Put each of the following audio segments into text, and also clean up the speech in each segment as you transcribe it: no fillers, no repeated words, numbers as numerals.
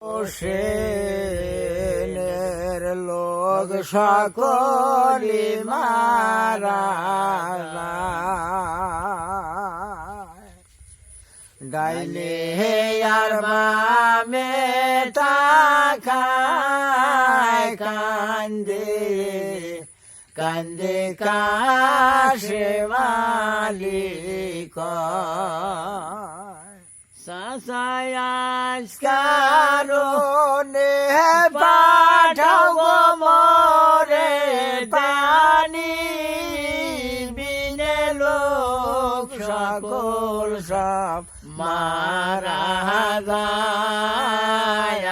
হোসেনের লোক সকলি মারা ডাইনে আর বামে তাকায় কান্দে কান্দে কাশেমালিক সাসায়াস কারণে পাঠাও মরে পানি বিনে লোক সকল সব মারা যায়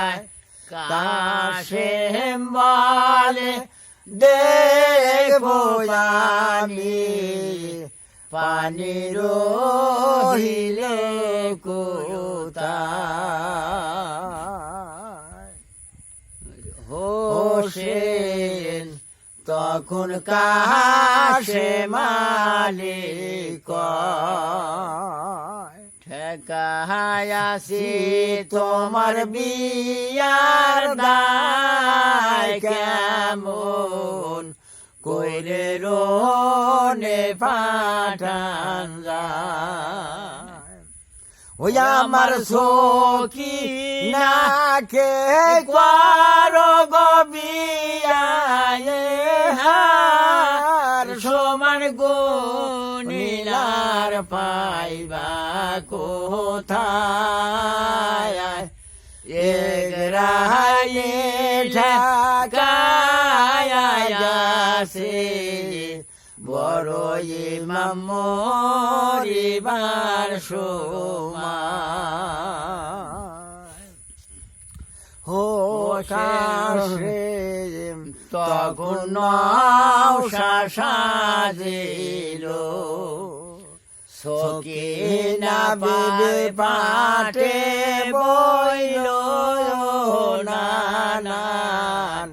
কাশেম বলে দেখবো আমি পানি রহিলে কোথায় হোসেন তখন কাশেম মালিক ঠেকায়াছি তোমার বিয়ার দায় কেমন কইরে রোনে পাঠান যায় ওই আমার সখী নাকে কারো গবিয়ায় হার সমান গুণিলার পাইবা কোথায় এক রায়ে ঢাকায় যাছে বড় ইমাম মরিবার সময় হোসেন তখন নওশা সাজিল সকিনা বিবি পাটে বইল নানান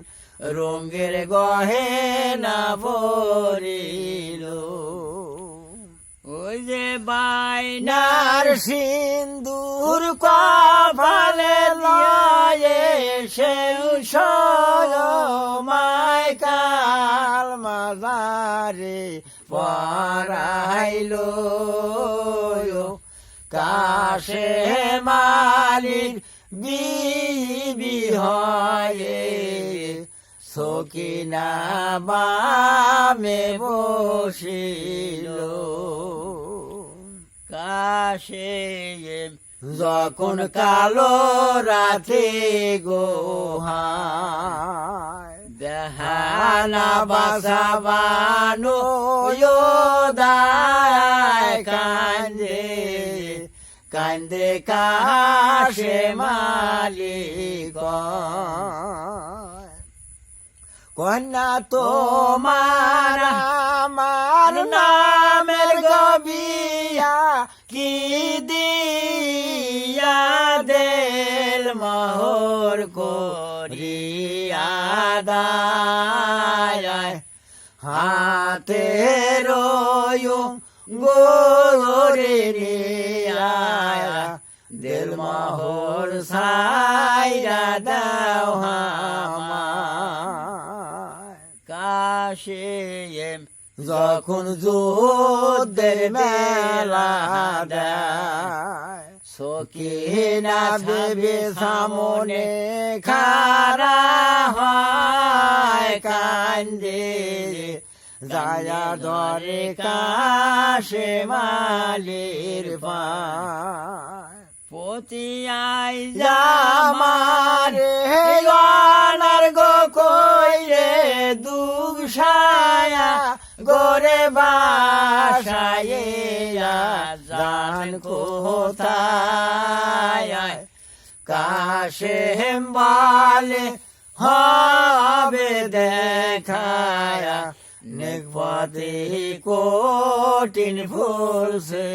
রঙের গহেনা পরিল ওই যে বাইনার সিন্দুর কপালে লয়ে সে মায় কাল মাজারে পরাইল কাশেম মালিক বিবি হয়ে সকিনা বামে বসিল কাশেম যখন কালো রাতে গোহায় দেহানা বাসাবানো দায় কান্দে কান্দে কাশেম মালিক কন্যা তোমার আমার নামের গবিয়া কি দিয়া দেল মোহর করিয়া দায় হাতে রয়ু গোরে দিল মোহর সাইরা দাও কাশেম যখন যুদ্ধের মেলা দেয় সকিনা বিবি সামনে খারা হয় কান্দে যায়া ধরে কাশেম মালির পায় পতিয়াই জামারে গানার গো কইরে দুঃসায়া গোরে বাসায় জান কোথায় কাশেম বলে হবে দেখায়া নিকপতি কঠিন ফুলছে